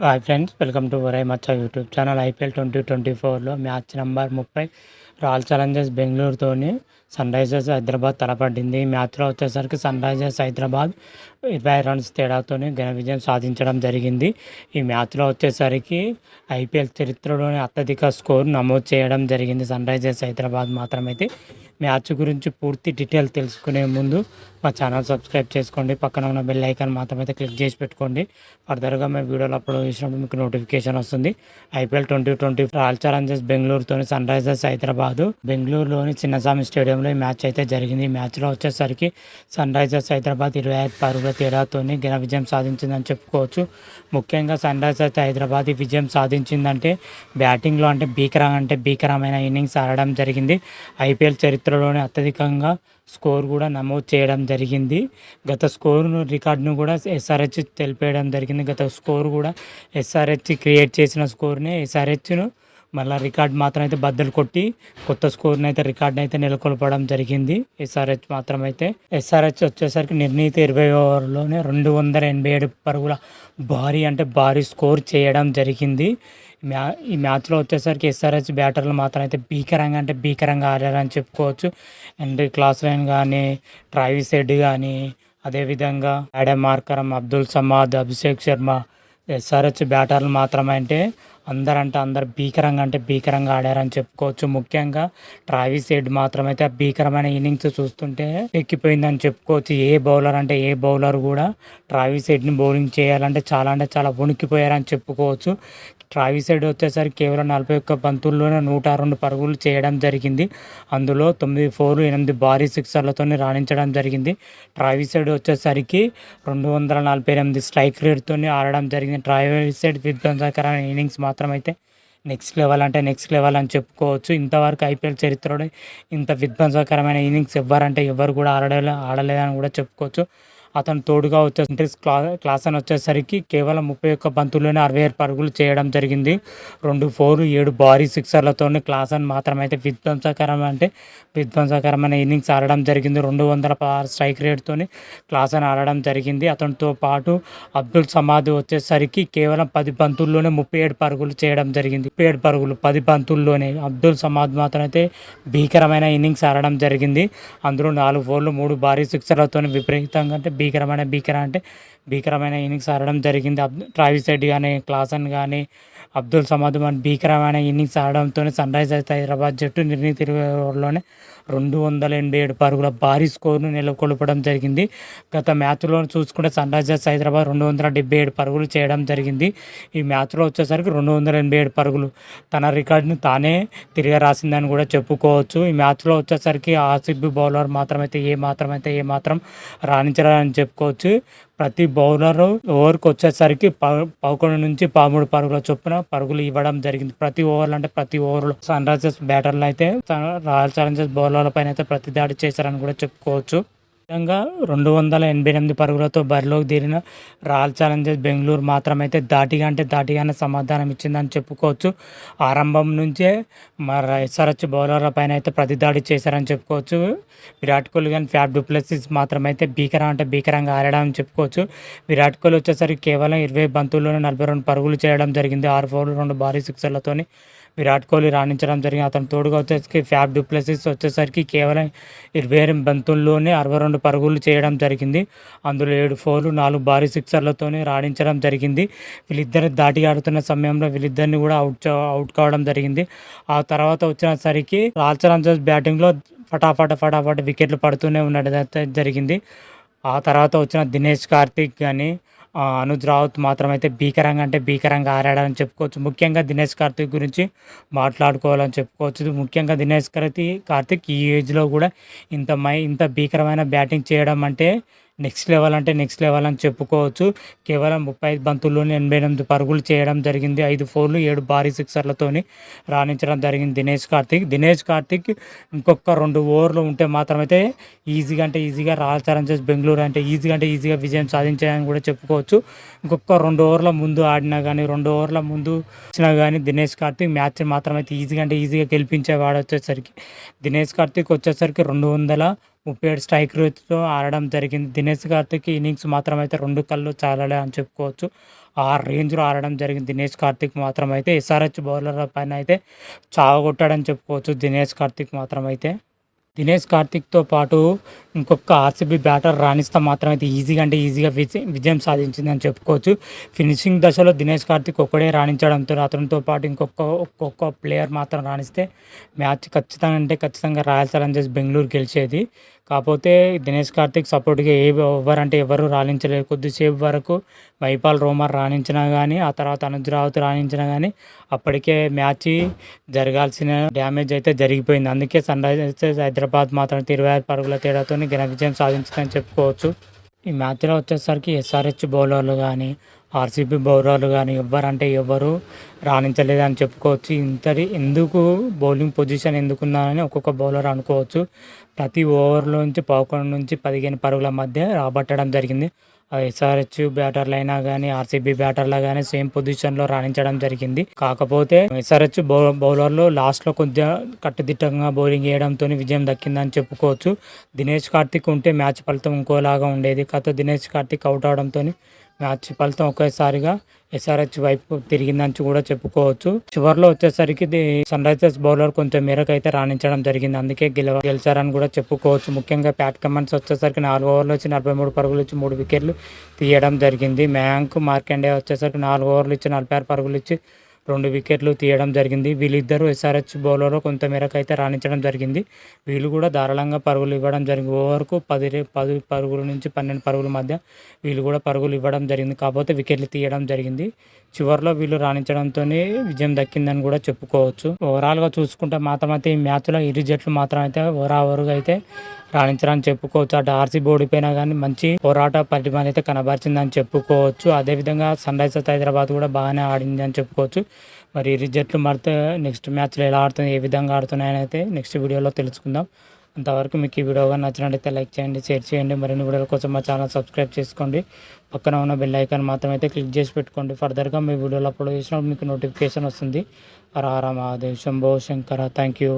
Hi friends, welcome to Varai Machcha YouTube channel. IPL 2024లో match number 30 Royal Challengers బెంగళూరుతోని Sunrisers Hyderabad తలపడింది. ఈ మ్యాచ్లో వచ్చేసరికి సన్ రైజర్స్ హైదరాబాద్ 20 రన్స్ తేడాతోనే ఘన విజయం సాధించడం జరిగింది. ఈ మ్యాచ్లో వచ్చేసరికి ఐపీఎల్ చరిత్రలోనే అత్యధిక స్కోర్ నమోదు చేయడం జరిగింది సన్ రైజర్స్ హైదరాబాద్ మాత్రమైతే. మ్యాచ్ గురించి పూర్తి డీటెయిల్ తెలుసుకునే ముందు మా ఛానల్ సబ్స్క్రైబ్ చేసుకోండి, పక్కన ఉన్న బెల్ ఐకాన్ మాత్రమైతే క్లిక్ చేసి పెట్టుకోండి. ఫర్దర్గా మేము వీడియోలు అప్లోడ్ చేసినప్పుడు మీకు నోటిఫికేషన్ వస్తుంది. ఐపీఎల్ 2020 రాయల్ ఛాలెంజర్స్ బెంగళూరుతోని సన్ రైజర్స్ హైదరాబాద్ బెంగళూరులోని చిన్నస్వామి స్టేడియంలో ఈ మ్యాచ్ అయితే జరిగింది. ఈ మ్యాచ్లో వచ్చేసరికి సన్ రైజర్స్ హైదరాబాద్ 25 పరుగుల తేడాతోని ఘన విజయం సాధించిందని చెప్పుకోవచ్చు. ముఖ్యంగా సన్ రైజర్స్ హైదరాబాద్ ఈ విజయం సాధించిందంటే బ్యాటింగ్లో భీకరమైన ఇన్నింగ్స్ ఆడడం జరిగింది. ఐపీఎల్ చరిత్రలోనే అత్యధికంగా స్కోర్ కూడా నమోదు చేయడం జరిగింది. గత స్కోర్ను రికార్డును కూడా ఎస్ఆర్హెచ్ తెలిపేయడం జరిగింది. గత స్కోర్ కూడా ఎస్ఆర్హెచ్ క్రియేట్ చేసిన స్కోర్నే ఎస్ఆర్హెచ్ను మళ్ళీ రికార్డ్ మాత్రం అయితే బద్దలు కొట్టి కొత్త స్కోర్ని అయితే రికార్డుని అయితే నెలకొల్పడం జరిగింది. ఎస్ఆర్హెచ్ వచ్చేసరికి నిర్ణీత 20 ఓవర్లోనే 287 పరుగుల భారీ స్కోర్ చేయడం జరిగింది. ఈ మ్యాచ్లో వచ్చేసరికి ఎస్ఆర్హెచ్ బ్యాటర్లు మాత్రం అయితే భీకరంగా ఆడారని చెప్పుకోవచ్చు. అండ్ క్లాస్ లైన్ కానీ, ట్రావిస్ హెడ్ కానీ, అదేవిధంగా Aiden Markram, Abdul Samad, Abhishek Sharma, SRH బ్యాటర్లు మాత్రమే అంటే అందరు భీకరంగా ఆడారని చెప్పుకోవచ్చు. ముఖ్యంగా ట్రావిస్ హెడ్ మాత్రమైతే ఆ భీకరమైన ఇన్నింగ్స్ చూస్తుంటే ఎక్కిపోయిందని చెప్పుకోవచ్చు. ఏ బౌలర్ కూడా ట్రావిస్ హెడ్ని బౌలింగ్ చేయాలంటే చాలా వణికిపోయారని చెప్పుకోవచ్చు. ట్రావిస్ హెడ్ వచ్చేసరికి కేవలం 41 బంతుల్లోనే 102 పరుగులు చేయడం జరిగింది. అందులో 9 4 8 భారీ సిక్సర్లతో రాణించడం జరిగింది. ట్రావిస్ హెడ్ వచ్చేసరికి 248 స్ట్రైక్ రేట్తో ఆడడం జరిగింది. ట్రావిస్ హెడ్ విధ్వంసకరమైన ఇన్నింగ్స్ మాత్రమైతే నెక్స్ట్ లెవెల్ అని చెప్పుకోవచ్చు. ఇంతవరకు ఐపీఎల్ చరిత్రలో ఇంత విధ్వంసకరమైన ఇన్నింగ్స్ ఎవరు కూడా ఆడలేదని కూడా చెప్పుకోవచ్చు. అతను తోడుగా వచ్చేసి క్లాసన్ వచ్చేసరికి కేవలం 31 బంతుల్లోనే 67 పరుగులు చేయడం జరిగింది. 2 4 7 భారీ సిక్సర్లతో క్లాసన్ మాత్రమైతే విధ్వంసకరమైన ఇన్నింగ్స్ ఆడడం జరిగింది. 216 స్ట్రైక్ రేట్తో క్లాసన్ ఆడడం జరిగింది. అతనితో పాటు అబ్దుల్ సమాద్ వచ్చేసరికి కేవలం 10 బంతుల్లోనే 37 పరుగులు చేయడం జరిగింది. 37 పరుగులు 10 బంతుల్లోనే అబ్దుల్ సమాద్ మాత్రమైతే భీకరమైన ఇన్నింగ్స్ ఆడడం జరిగింది. అందులో 4 4 3 భారీ సిక్సర్లతో విపరీతంగా భీకరమైన ఇన్నింగ్స్ ఆడడం జరిగింది. ట్రావిస్ హెడ్ కానీ, క్లాసన్ కానీ, అబ్దుల్ సమాద్ భీకరమైన ఇన్నింగ్స్ ఆడడంతో సన్ రైజర్స్ హైదరాబాద్ జట్టు నిర్ణీత 20 ఓవర్లోనే 287 పరుగుల భారీ స్కోర్ను నెలకొల్పడం జరిగింది. గత మ్యాచ్లో చూసుకుంటే సన్ రైజర్స్ హైదరాబాద్ 277 పరుగులు చేయడం జరిగింది. ఈ మ్యాచ్లో వచ్చేసరికి 287 పరుగులు తన రికార్డుని తానే తిరిగి రాసిందని కూడా చెప్పుకోవచ్చు. ఈ మ్యాచ్లో వచ్చేసరికి ఆర్సీబీ బౌలర్ ఏమాత్రం రాణించారని చెప్పుకోవచ్చు. ప్రతి బౌలరు ఓవర్కి వచ్చేసరికి 11 నుంచి 13 పరుగుల చొప్పున పరుగులు ఇవ్వడం జరిగింది. ప్రతి ఓవర్లో సన్ రైజర్స్ బ్యాటర్లు అయితే రాయల్ ఛాలెంజర్స్ బౌలర్ల పైన అయితే ప్రతి దాడి చేశారని కూడా చెప్పుకోవచ్చు. విధంగా 288 పరుగులతో బరిలోకి దిగిన రాయల్ ఛాలెంజర్స్ బెంగళూరు మాత్రమైతే దాటిగానే సమాధానం ఇచ్చిందని చెప్పుకోవచ్చు. ఆరంభం నుంచే మరి ఎస్ఆర్హెచ్ బౌలర్ల పైన అయితే ప్రతిదాడి చేశారని చెప్పుకోవచ్చు. విరాట్ కోహ్లీ కానీ ఫ్యాబ్ డూప్లెసిస్ మాత్రమైతే భీకరంగా ఆడడం చెప్పుకోవచ్చు. విరాట్ కోహ్లీ వచ్చేసరికి కేవలం 20 బంతుల్లోనే 42 పరుగులు చేయడం జరిగింది. 6 4 2 భారీ సిక్సర్లతోని విరాట్ కోహ్లీ రాణించడం జరిగింది. అతను తోడుగా వచ్చేసరికి ఫ్యాబ్ డూప్లెసిస్ వచ్చేసరికి కేవలం 28 బంతుల్లోనే 62 పరుగులు చేయడం జరిగింది. అందులో 7 4 4 భారీ సిక్సర్లతో రాణించడం జరిగింది. వీళ్ళిద్దరు దాటి ఆడుతున్న సమయంలో వీళ్ళిద్దరిని కూడా అవుట్ కావడం జరిగింది. ఆ తర్వాత వచ్చినసరికి రాయల్ ఛాలెంజర్స్ బ్యాటింగ్లో ఫటాఫట్ వికెట్లు పడుతూనే ఉండడం జరిగింది. ఆ తర్వాత వచ్చిన దినేష్ కార్తిక్ కానీ, అనుజ్ రావుత్ మాత్రమైతే భీకరంగా ఆడాడని చెప్పుకోవచ్చు. ముఖ్యంగా దినేష్ కార్తిక్ గురించి మాట్లాడుకోవాలని చెప్పుకోవచ్చు. ముఖ్యంగా దినేష్ కార్తిక్ ఈ ఏజ్లో కూడా ఇంత భీకరమైన బ్యాటింగ్ చేయడం అంటే నెక్స్ట్ లెవెల్ అని చెప్పుకోవచ్చు. కేవలం 35 బంతుల్లోనే 88 పరుగులు చేయడం జరిగింది. 5 4 7 భారీ సిక్సర్లతోని రాణించడం జరిగింది దినేష్ కార్తిక్ ఇంకొక 2 ఓవర్లు ఉంటే మాత్రమైతే ఈజీగా రాయల్ ఛాలెంజర్స్ బెంగళూరు ఈజీగా విజయం సాధించాయని కూడా చెప్పుకోవచ్చు. ఇంకొక 2 ఓవర్ల ముందు ఆడినా కానీ 2 ఓవర్ల ముందు వచ్చినా కానీ దినేష్ కార్తిక్ మ్యాచ్ మాత్రమైతే ఈజీగా గెలిపించేవాడు. దినేష్ కార్తిక్ వచ్చేసరికి 37 స్ట్రైక్ రేట్‌తో ఆడడం జరిగింది. దినేష్ కార్తీక్ ఇన్నింగ్స్ మాత్రం అయితే 2 కళ్ళు చాలలే అని చెప్పుకోవచ్చు. ఆ రేంజ్‌లో ఆడడం జరిగింది దినేష్ కార్తీక్ మాత్రం అయితే. ఎస్ఆర్‌హెచ్ బౌలర్ల పైన అయితే చావగొట్టాడని చెప్పుకోవచ్చు దినేష్ కార్తీక్ మాత్రం అయితే. దినేష్ కార్తీక్‌తో పాటు ఇంకొక ఆర్‌సీబీ బ్యాటర్ రాణిస్తే మాత్రం అయితే ఈజీగా అంటే ఈజీగా విజయం సాధించిందని చెప్పుకోవచ్చు. ఫినిషింగ్ దశలో దినేష్ కార్తీక్ ఒక్కడే రాణించడంతో అతనితో పాటు ఒక్కొక్క ప్లేయర్ మాత్రం రాణిస్తే మ్యాచ్ ఖచ్చితంగా అంటే ఖచ్చితంగా రాయల్ ఛాలెంజర్స్ బెంగుళూరు గెలిచేది. కాపోతే దినేష్ కార్తీక్ సపోర్ట్‌గా ఎవరు రాణించలేదు. కొద్దిసేపు వరకు మైపాల్ రోమర్ రాణించినా గానీ, ఆ తర్వాత అనుజ్ రావుత్ రాణించినా గానీ అప్పటికే మ్యాచ్ జరగాల్సిన డ్యామేజ్ అయితే జరిగిపోయింది. అందుకే సన్‌రైజర్స్ హైదరాబాద్ మాత్రం 26 పరుగుల తేడాతోని ఘన విజయం సాధించిందని చెప్పుకోవచ్చు. ఈ మ్యాచ్‌లో వచ్చేసరికి ఎస్ఆర్‌హెచ్ బౌలర్లు గానీ, ఆర్‌సీబీ బౌలర్లు గానీ ఎవ్వరు రాణించలేదని చెప్పుకోవచ్చు. ఎందుకు బౌలింగ్ పొజిషన్ ఎందుకున్నారని ఒక్కొక్క బౌలర్ అనుకోవచ్చు. ప్రతి ఓవర్‌లోంచి 11-15 పరుగుల మధ్య రాబట్టడం జరిగింది. ఎస్ఆర్‌హెచ్ బ్యాటర్లైనా గానీ, ఆర్‌సీబీ బ్యాటర్లు గానీ సేమ్ పొజిషన్‌లో రాణించడం జరిగింది. కాకపోతే ఎస్ఆర్‌హెచ్ బౌలర్లు లాస్ట్‌లో కొద్దిగా కట్టుదిట్టంగా బౌలింగ్ ఏయడంతోని విజయం దక్కిందని చెప్పుకోవచ్చు. దినేష్ కార్తీక్ ఉంటే మ్యాచ్ ఫలితం ఇంకోలాగా ఉండేది. కాకపోతే దినేష్ కార్తీక్ అవుట్ అవడంతోని మ్యాచ్ ఫలితం ఒకేసారిగా ఎస్ఆర్‌హెచ్ వైపు తిరిగిందని కూడా చెప్పుకోవచ్చు. చివర్లో వచ్చేసరికి సన్‌రైజర్స్ బౌలర్ కొంచెం మేరకైతే రాణించడం జరిగింది. అందుకే గెలిచారని కూడా చెప్పుకోవచ్చు. ముఖ్యంగా ప్యాట్ కమిన్స్ వచ్చేసరికి 4 ఓవర్లు వచ్చి 43 పరుగులు ఇచ్చి 3 వికెట్లు తీయడం జరిగింది. మయాంక్ మార్కండే వచ్చేసరికి 4 ఓవర్లు ఇచ్చి 46 పరుగులు ఇచ్చి 2 వికెట్లు తీయడం జరిగింది. వీళ్ళిద్దరూ ఎస్ఆర్‌హెచ్ బౌలర్‌లో కొంత మేరకైతే రాణించడం జరిగింది. వీళ్ళు కూడా ధారాళంగా పరుగులు ఇవ్వడం జరిగింది. ఓవర్‌కు 10 పరుగుల నుంచి 12 పరుగుల మధ్య వీళ్ళు కూడా పరుగులు ఇవ్వడం జరిగింది. కాకపోతే వికెట్లు తీయడం జరిగింది. చివర్లో వీళ్ళు రాణించడంతోనే విజయం దక్కిందని కూడా చెప్పుకోవచ్చు. ఓవరాల్‌గా చూసుకుంటే మాత్రం అయితే ఈ మ్యాచ్‌లో ఇరు జట్లు మాత్రం అయితే ఓవరాల్‌గా అయితే రాణించరని చెప్పుకోవచ్చు. అటు ఆర్‌సీబీ ఓడిపోయినా కానీ మంచి పోరాట పటిమను అయితే కనబరిచిందని చెప్పుకోవచ్చు. అదేవిధంగా సన్‌రైజర్స్ హైదరాబాద్ కూడా బాగానే ఆడింది అని చెప్పుకోవచ్చు. మరి ఇరు జట్లు మరితే నెక్స్ట్ మ్యాచ్‌లో ఎలా ఆడుతుంది, ఏ విధంగా ఆడుతున్నాయని అయితే నెక్స్ట్ వీడియోలో తెలుసుకుందాం. అంతవరకు మీకు ఈ వీడియో కానీ నచ్చినట్లయితే లైక్ చేయండి, షేర్ చేయండి. మరిన్ని వీడియోల కోసం మా ఛానల్ సబ్స్క్రైబ్ చేసుకోండి. పక్కన ఉన్న బెల్ ఐకాన్ మాత్రం అయితే క్లిక్ చేసి పెట్టుకోండి. ఫర్దర్గా మీ వీడియోలు అప్లోడ్ చేసినప్పుడు మీకు నోటిఫికేషన్ వస్తుంది. హర హర మహాదేవ్, శంభో శంకర. Thank you.